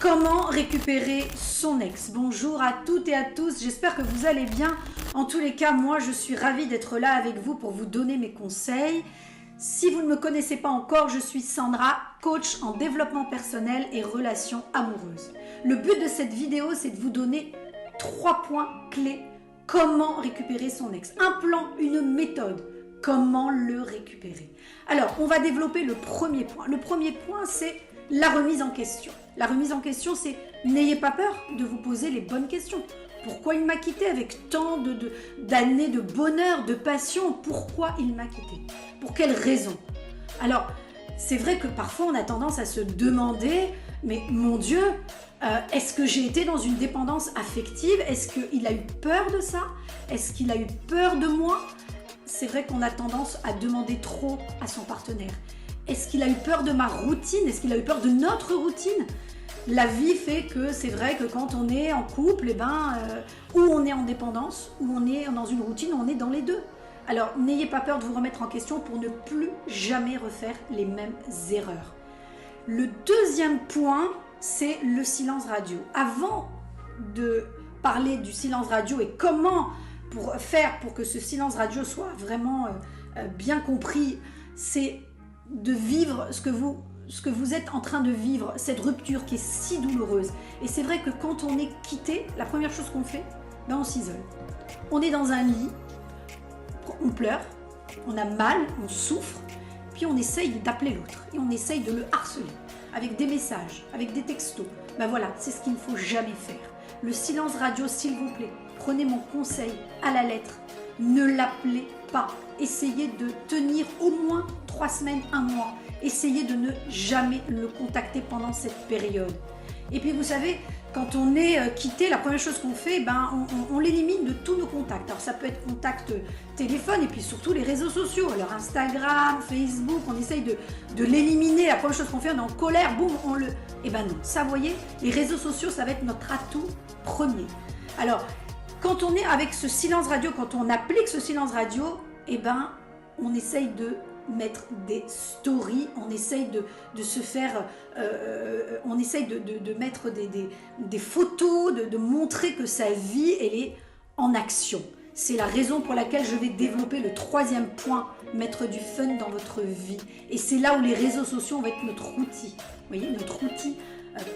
Comment récupérer son ex? Bonjour à toutes et à tous, j'espère que vous allez bien. En tous les cas, moi je suis ravie d'être là avec vous pour vous donner mes conseils. Si vous ne me connaissez pas encore, je suis Sandra, coach en développement personnel et relations amoureuses. Le but de cette vidéo, c'est de vous donner 3 points clés. Comment récupérer son ex? Un plan, une méthode. Comment le récupérer? Alors, on va développer le premier point. Le premier point, c'est la remise en question. La remise en question, c'est n'ayez pas peur de vous poser les bonnes questions. Pourquoi il m'a quitté avec tant d'années de bonheur, de passion? Pourquoi il m'a quitté? Pour quelles raisons? Alors, c'est vrai que parfois on a tendance à se demander, mais mon Dieu, est-ce que j'ai été dans une dépendance affective? Est-ce qu'il a eu peur de ça? Est-ce qu'il a eu peur de moi? C'est vrai qu'on a tendance à demander trop à son partenaire. Est-ce qu'il a eu peur de ma routine? Est-ce qu'il a eu peur de notre routine? La vie fait que c'est vrai que quand on est en couple, ou on est en dépendance, ou on est dans une routine, on est dans les deux. Alors, n'ayez pas peur de vous remettre en question pour ne plus jamais refaire les mêmes erreurs. Le deuxième point, c'est le silence radio. Avant de parler du silence radio et comment faire pour que ce silence radio soit vraiment bien compris, c'est de vivre ce que vous êtes en train de vivre, cette rupture qui est si douloureuse. Et c'est vrai que quand on est quitté, la première chose qu'on fait, on s'isole. On est dans un lit, on pleure, on a mal, on souffre, puis on essaye d'appeler l'autre et on essaye de le harceler avec des messages, avec des textos. Voilà, c'est ce qu'il ne faut jamais faire. Le silence radio, s'il vous plaît, prenez mon conseil à la lettre. Ne l'appelez pas. Essayez de tenir au moins 3 semaines, 1 mois. Essayez de ne jamais le contacter pendant cette période. Et puis vous savez, quand on est quitté, la première chose qu'on fait, on l'élimine de tous nos contacts. Alors ça peut être contact téléphone et puis surtout les réseaux sociaux. Alors Instagram, Facebook, on essaye de l'éliminer. La première chose qu'on fait, on est en colère, boum, on le... non, ça vous voyez, les réseaux sociaux, ça va être notre atout premier. Alors, quand on est avec ce silence radio, quand on applique ce silence radio, on essaye de mettre des stories, on essaye de se faire, on essaye de mettre des photos, de montrer que sa vie, elle est en action. C'est la raison pour laquelle je vais développer le 3e point, mettre du fun dans votre vie. Et c'est là où les réseaux sociaux vont être notre outil. Vous voyez, notre outil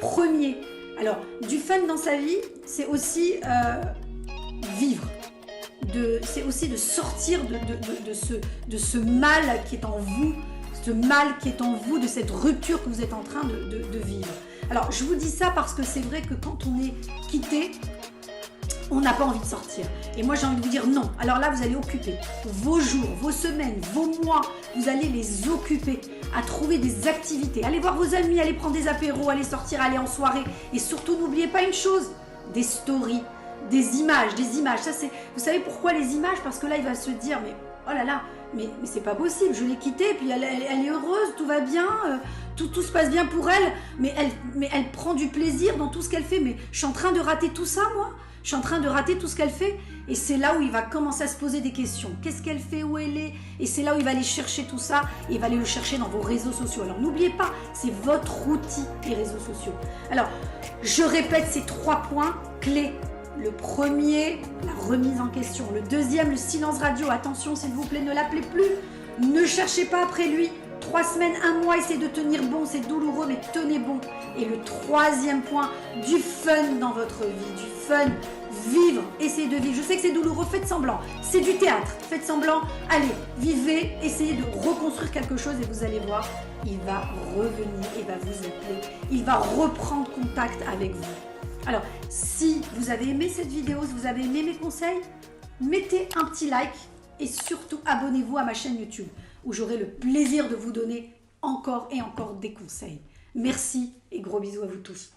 premier. Alors, du fun dans sa vie, c'est aussi vivre. C'est aussi de sortir de ce mal qui est en vous, de cette rupture que vous êtes en train de vivre. Alors, je vous dis ça parce que c'est vrai que quand on est quitté, on n'a pas envie de sortir. Et moi, j'ai envie de vous dire non. Alors là, vous allez occuper vos jours, vos semaines, vos mois, vous allez les occuper à trouver des activités. Allez voir vos amis, allez prendre des apéros, allez sortir, allez en soirée. Et surtout, n'oubliez pas une chose, des stories. Des images. Ça, c'est. Vous savez pourquoi les images? Parce que là, il va se dire, mais oh là là, mais c'est pas possible, je l'ai quittée, puis elle est heureuse, tout va bien, tout se passe bien pour elle, mais elle prend du plaisir dans tout ce qu'elle fait. Mais je suis en train de rater tout ça, moi. Je suis en train de rater tout ce qu'elle fait. Et c'est là où il va commencer à se poser des questions. Qu'est-ce qu'elle fait? Où elle est? Et c'est là où il va aller chercher tout ça. Et il va aller le chercher dans vos réseaux sociaux. Alors n'oubliez pas, c'est votre outil, les réseaux sociaux. Alors, je répète ces 3 points clés. Le premier, la remise en question. Le deuxième, le silence radio. Attention, s'il vous plaît, ne l'appelez plus. Ne cherchez pas après lui. 3 semaines, 1 mois, essayez de tenir bon. C'est douloureux, mais tenez bon. Et le 3e point, du fun dans votre vie. Du fun. Vivre. Essayez de vivre. Je sais que c'est douloureux. Faites semblant. C'est du théâtre. Faites semblant. Allez, vivez. Essayez de reconstruire quelque chose et vous allez voir, il va revenir. Il va vous appeler. Il va reprendre contact avec vous. Alors, si vous avez aimé cette vidéo, si vous avez aimé mes conseils, mettez un petit like et surtout abonnez-vous à ma chaîne YouTube où j'aurai le plaisir de vous donner encore et encore des conseils. Merci et gros bisous à vous tous.